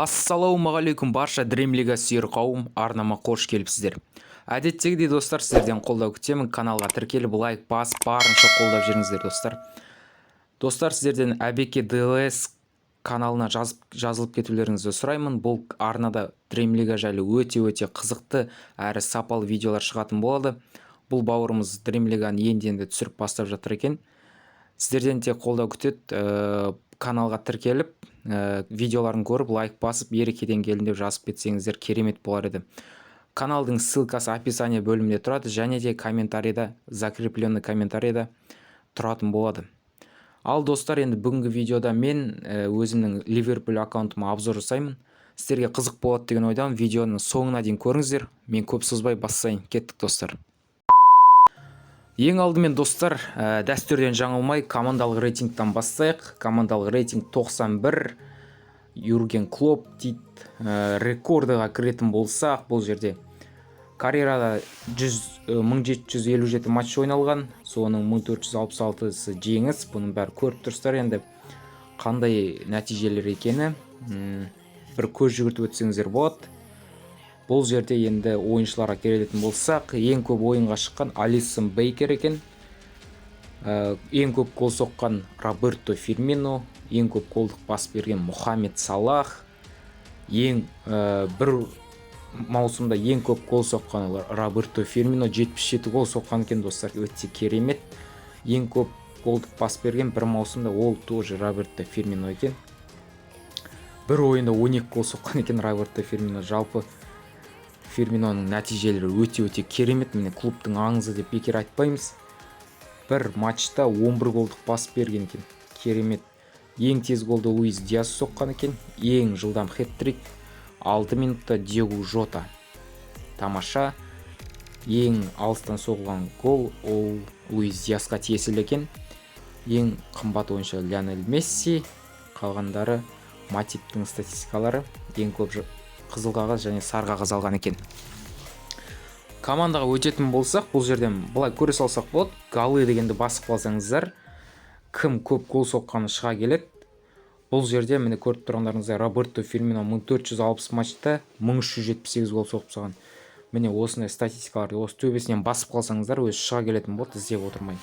Ассалаумағалейкум барша дремлига сүйер қауым, арнама қош келіпсіздер. Әдеттегідей достар, сіздерден қолдау күтемін. Каналға тіркеліп лайк басып барынша қолдап жүріңіздер достар. Достар, сіздерден әбеке ДЛС каналына жазылып кетулеріңізді сұраймын. Бұл арнада дремлига жайлы өте қызықты әрі сапалы видеолар шығатын болады. Бұл бауырымыз дремлиганы енді түсіріп бастап жатыр екен. Сіздерден те қолдау күтеді. Каналға тіркеліп видеоларын көріп лайк басып ерекеден келдім деп жазып кетсеңіздер керемет болар еді. Каналдың ссылкасы описание бөлімінде тұрады, және де комментарийда, закрепленный комментарийда тұратын болады. Ал достар, енді бүгінгі видеода мен өзімнің Ливерпуль аккаунтыма обзор жасаймын. Сіздерге қызық болады деген ойдамын. Видеоның соңына дейін көріңіздер. Мен көп созбай бастайын. Кеттік достар. Ең алдымен достар, дәстүрден жаңылмай командалық рейтингтен бастайық. Командалық рейтинг 91. Юрген Клоп дейді. Рекордыға кіретін болсақ, бұл жерде карьерада 1757 матч ойналған, соның 1466-сы жеңіс. Бұның бәрі көріп тұрсыздар енді қандай нәтижелер екені. Бір көз жүгіртіп өтсеңіздер болады. Бұл жерде енді ойыншыларға келетін болсақ, ең көп ойынға шыққан Алисон Бейкер екен. Ең көп гол соққан Роберто Фирмино, ең көп голдық бас берген Мохамед Салах, бір маусымда ең көп гол соққан Роберто Фирмино 77 гол соққан екен достар, өте керемет. Ең көп голдық бас берген бір маусымда ол тоже Роберто Фирмино екен. Бір ойында 12 гол соққан екен Роберто Фирмино. Жалпы Фирминоның нәтижелері өте керемет. Міне клубтың аңызы деп бекер айтпаймыз. Бір матчта 11 голдық бас берген екен. Керемет. Ең тез голды Луис Диас соққан екен. Ең жылдам хет-трик 6 минутта Диего Жота. Тамаша. Ең алыстан соғылған гол ол Луис Диасқа тиесілі екен. Ең қымбат ойыншы Лионель Месси. Қалғандары Матиптің статистикалары. Ең көп қызыл қағаз және сары қағаз алған екен. Командаға өтетін болсақ, бұл жерден былай көре салсақ болады. Галы дегенді басып қалсаңыздар, кім көп гол соққаны шыға келеді. Бұл жерде міне көріп тұрғандарыңыздай Роберто Фирмино 1460 матчта 1378 гол соғып тастаған. Міне осындай статистикаларды осы төбесінен басып қалсаңыздар, өзі шыға келетін болады, іздеп отырмай.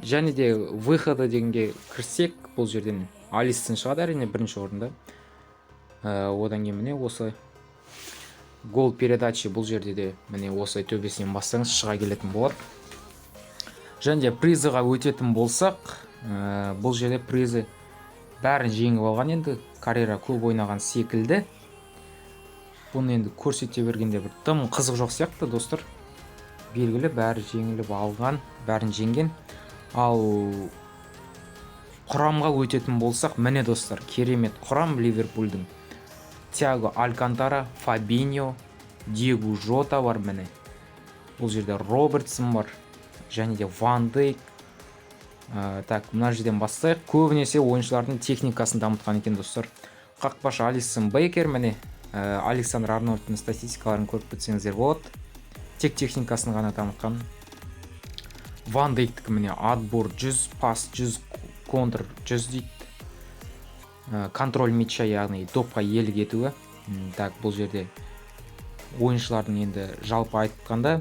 Және де выходы дегенге кірсек, бұл жерден Алистен шығады әрине бірінші орында. Одан кейін міне осы гол передачи, бұл жерде де міне осы төбесінен бассаңыз шыға келетін болады. Және де призыға өтетін болсақ, бұл жерде призы бәрін жеңіп алған, енді карьера көп ойнаған секілді. Бұны енді көрсете бергенде бір тым қызық жоқ сияқты достар. Белгілі, бәрі жеңіліп алған, бәрін жеңген. Ал құрамға өтетін болсақ, міне достар, керемет құрам Ливерпульдің. Тиаго Алькантара, Фабиньо, Диего Жота бар міне. Бұл жерде Робертсон бар, және де Ван Дейк. Мына жерден бастайық. Көбінесе ойыншылардың техникасын дамытқан екен достар. Қақпашы Алисон Бейкер міне. Александр Арнольдтың статистикаларын көріп кетсеңіздер болады. Тек техникасын ғана дамытқан. Ван Дейктікі міне отбор 100, пас 100, контр 100 дейді. Контроль мяча, яғни допқа иелік етуі. Бұл жерде ойыншылардың енді жалпы айтқанда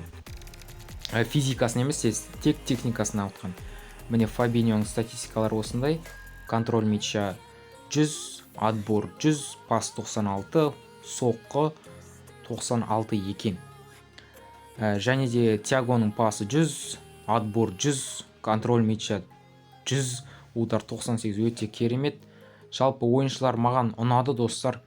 физикасын емес, тек техникасын дамытқан. Міне Фабиньоның статистикалары осындай. Контроль мяча 100, отбор 100, пас 96, соққы 96 екен. Және де Тиагоның пасы 100, отбор 100, контроль мяча 100, удар 98, өте керемет. Жалпы ойыншылар маған ұнады достар.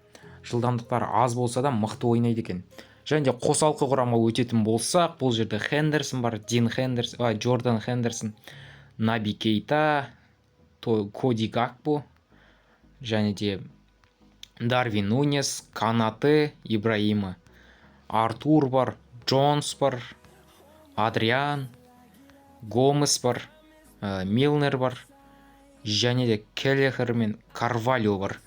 Жылдамдықтары аз болса да мықты ойнайды екен. Және де қосалқы құрамға өтетін болсақ, бұл жерде Хендерсон бар, Джордан Хендерсон, Наби Кейта, Коди Гакпо, және де Дарвин Нунес, Канате, Ибраима, Артур бар, Джонс бар, Адриан, Гомес бар, Милнер бар, және де Келлехер мен Карвальо бар.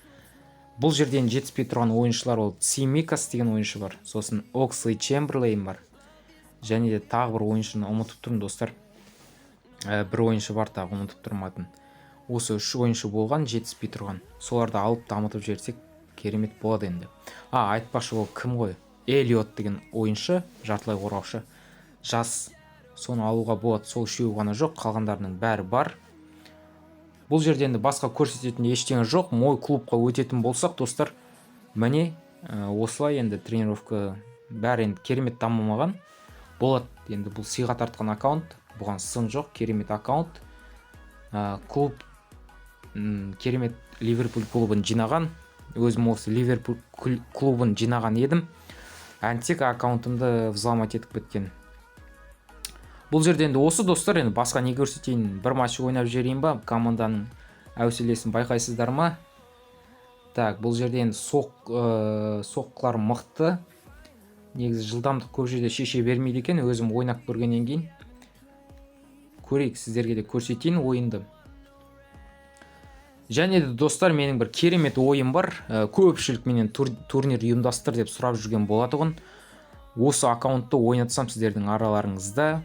Бұл жерден жетіспей тұрған ойыншылар ол Цимикас деген ойыншы бар. Сосын Оксли Чемберлейн бар. Және де тағы бір ойыншыны ұмытып тұрмын достар. Бір ойыншы бар, тағы ұмытып тұрматын. Осы үш ойыншы болған, жетіспей тұрған. Соларды алып дамытып жіберсек керемет болады енді. Айтпақшы, ол кім ғой? Элиот деген ойыншы, жартылай қорғаушы. Жас, соны алуға болады. Сол үшеуі ғана жоқ, қалғандарының бәрі бар. Бұл жерде енді басқа көрсететін ештеңе жоқ. Мой клубқа өтетін болсақ, достар, міне осылай енді тренировка бәрі енді керемет дамымаған болады. Енді бұл сыйға тартқан аккаунт, бұған сын жоқ, керемет аккаунт. Клуб керемет Ливерпуль клубын жинаған. Өзім осы Ливерпуль клубын жинаған едім. Антик аккаунтымды взломать етіп кеткен. Бұл жерде енді осы, достар, енді басқа не көрсетейін? Бір матч ойнап жіберейін ба? Команданың әуселесін байқайсыздар ма? Так, бұл жерде енді соққылар мықты. Негізі жылдамдық көп жерде шеше бермейді екен. Өзім ойнап көргеннен кейін көрейік, сіздерге де көрсетейін ойынды. Және де, достар, менің бір керемет ойым бар. Көпшілік менен турнир ұйымдастыр деп сұрап жүрген болатұғын. Осы аккаунтты ойнатсам сіздердің араларыңызда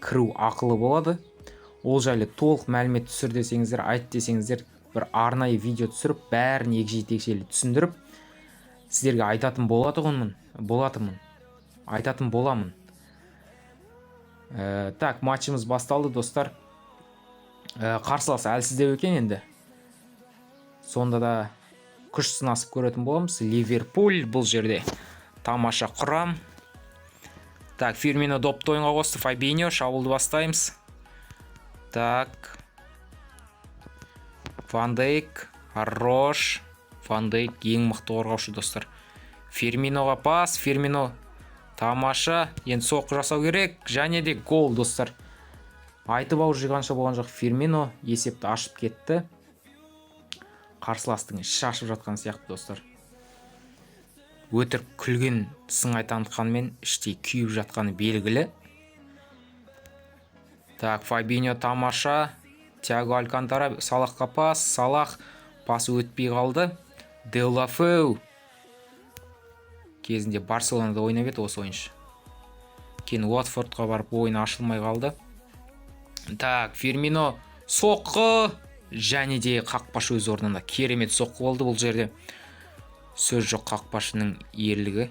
кіру ақылы болады. Ол жайлы толық мәлімет түсір десеңіздер, айт десеңіздер, бір арнайы видео түсіріп, бәрін егжей-тегжейлі түсіндіріп, сіздерге айтатын айтатын боламын. Так, матчымыз басталды, достар. Қарсыласы әлсіздеу екен енді. Сонда да күш сынасып көретін боламыз. Ливерпуль бұл жерде тамаша құрам. Так, Фирмино допты ойынға қосты. Фабиньо, шабуылды бастаймыз. Так, Ван Дейк, Рош. Ван Дейк ең мықты қорғаушы, достар. Фирминоға пас. Фирмино тамаша. Енді соққы жасау керек. Және де гол, достар. Айтып ау жиғанша болған жоқ. Фирмино есепті ашып кетті. Қарсыластың шашып жатқан сияқты, достар. Өтірік күлген сыңай танытқанмен іштей күйіп жатқаны белгілі. Так, Фабиньо тамаша. Тиаго Алькантара, Салахқа пас. Салах пасы өтпей қалды. Делафеу кезінде Барселонада ойнап еді осы ойыншы. Кейін Уотфордқа барып ойын ашылмай қалды. Так, Фирмино соққы. Және де қақпашы өз орнында керемет соққы болды. Бұл жерде сөз жоқ, қақпашының ерлігі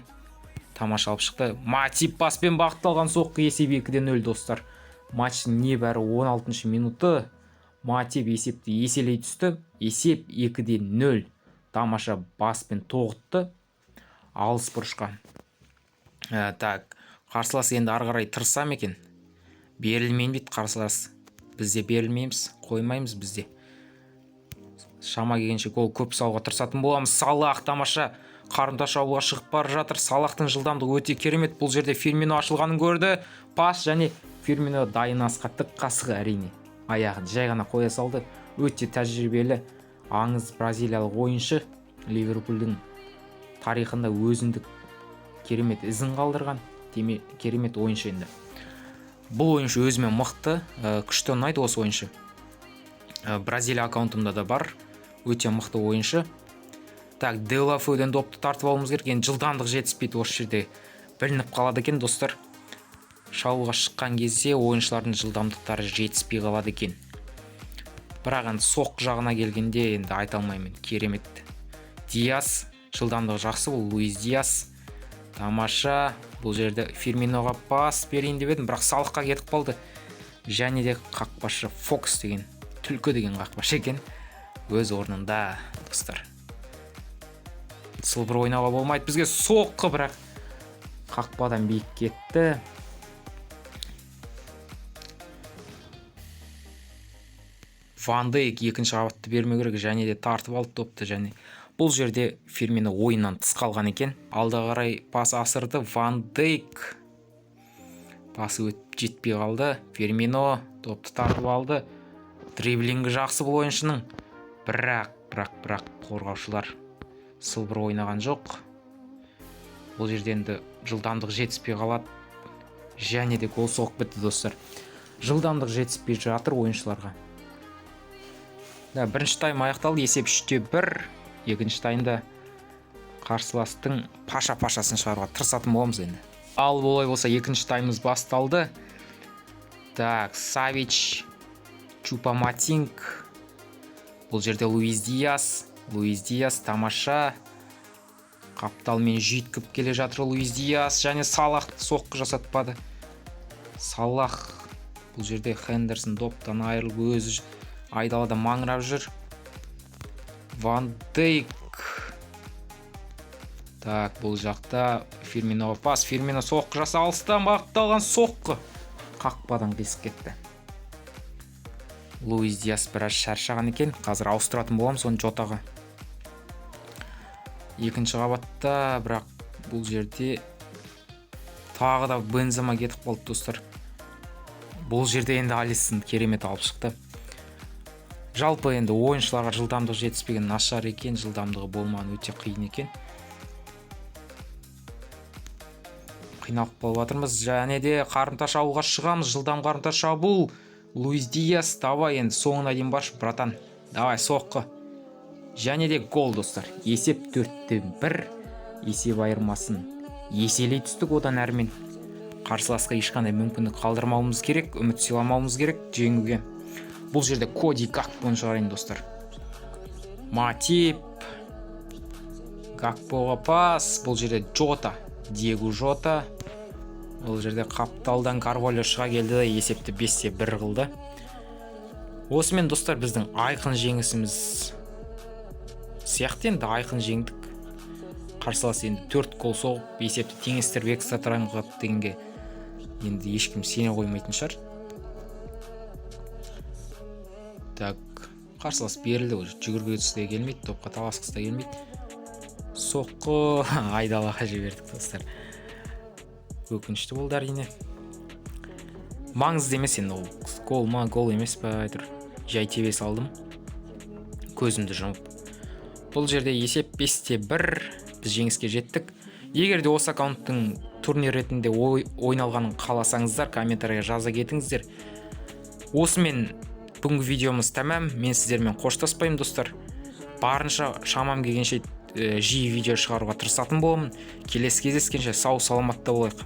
тамаша алып шықты. Матип паспен бағытталған соққы, есеп 2-0, достар. Матчтың небәрі 16 минуты. Матип есепті еселей түсті. Есеп 2-0. Тамаша баспен тоғытты. Алыс бұрышқа. Так, қарсылас енді арғарай тырсам екен. Берілмейін бейт қарсылас. Бізде берілмейміз, қоймаймыз бізде. Шама келгенше гол көп салуға тырысатын боламыз. Салах тамаша қарымта шабуылға шығып бара жатыр. Салахтың жылдамдығы өте керемет. Бұл жерде Фирмино ашылғанын көрді. Пас, және Фирмино дайын асқа тік қасығы, әрине. Аяғын жай ғана қоя салды. Өте тәжірибелі аңыз бразилиялық ойыншы. Ливерпульдің тарихында өзіндік керемет ізін қалдырған керемет ойыншы енді. Бұл ойыншы өзімен мықты, күшті ұнайды осы ойыншы. Бразилия аккаунтымда да бар. Өте мықты ойыншы. Так, Делафеуден допты тартып алуымыз керек. Енді жылдамдық жетіспейді, осы жерде білініп қалады екен, достар. Шабуылға шыққан кезде ойыншылардың жылдамдықтары жетіспей қалады екен. Бірақ енді соққы жағына келгенде енді айта алмаймын. Керемет. Диас, жылдамдығы жақсы, бұл Луис Диас. Тамаша. Бұл жерде Фирминоға пас берейін деп едім, бірақ Салахқа кетіп қалды. Және де қақпашы Фокс деген, түлкі деген қақпашы екен. Өз орнында, достар. Сылбыр ойнауға болмайды. Бізге соққы, бірақ қақпадан биік кетті. Ван Дейк екінші қабатты бермеу керек, және де тартып алды топты. Және бұл жерде Фирмино ойыннан тыс қалған екен. Алда қарай пас асырды. Ван Дейк пасы өтіп жетпей қалды. Фирмино топты тартып алды. Дриблингі жақсы бұл ойыншының. Бірақ қорғаушылар сылбыр ойнаған жоқ. Бұл жерде енді жылдамдық жетіспей қалады. Және де гол соғып бітті, достар. Жылдамдық жетіспей жатыр ойыншыларға. Бірінші тайм аяқталды, есеп 3-1. Екінші таймда қарсыластың паша-пашасын шығаруға тырысатын боламыз енді. Ал болай болса, екінші таймымыз басталды. Так, Савич, Чупаматинг. Бұл жерде Луис Диас тамаша. Қапталмен жүйткіп келе жатыр Луис Диас, және Салах соққы жасатпады. Салах бұл жерде Хендерсон доптан айырылып өзі айдалада маңырап жүр. Ван Дейк. Так, бұл жақта Фирминоға пас. Фирмино соққы жаса, алыстан бағытталған соққы. Қақпадан қисық кетті. Луис Диас біраз шаршаған екен. Қазір ауыстыратын боламыз оны Жотаға. Екінші қабатта, бірақ бұл жерде тағы да Бензема кетіп қалды достар. Бұл жерде енді Алисон керемет алып шықты. Жалпы енді ойыншыларға жылдамдық жетіспеген нашар екен, жылдамдығы болмаған өте қиын екен. Қиналып қалып жатырмыз, және де қарымта шабуылға шығамыз. Жылдам қарымта шабуыл. Луис Диас, давай енді соңына дейін баршы, братан. Давай соққы. Және де гол достар. Есеп 4-1. Есеп айырмасын еселей түстік, одан әрмен қарсыласқа ешқандай мүмкіндік қалдырмауымыз керек, үміт сыйламауымыз керек жеңуге. Бұл жерде Коди Гакпоны шығарайын достар. Матип. Гакпоға пас. Бұл жерде Жота. Диего Жота. Бұл жерде Қапталдан Карвальо шыға келді де есепті 5-1 қылды. Осымен достар біздің айқын жеңісіміз сияқты, енді айқын жеңдік. Қарсылас енді 4 гол соғып есепті теңестіріп экстра таймға дегенге енді ешкім сене қоймайтын шығар. Так, қарсылас берілді, жүгірге түсті де келмейді, топқа таласқысы да келмейді. Соққы айдалаға жібердік достар. Өкінішті болды әрине. Маңызды емес енді, гол ма, гол емес па, әйтеуір жай тебе салдым. Көзімді жұмып. Бұл жерде есеп 5-1, біз жеңіске жеттік. Егер де осы аккаунттың турнир ретінде ойналғанын қаласаңыздар, комментария жаза кетіңіздер. Осымен бүгінгі видеомыз тәмам. Мен сіздермен қоштаспаймын достар. Барынша шамам келгенше жиі видео шығаруға тырысатын боламын. Келесі кездескенше сау саламатта болайық.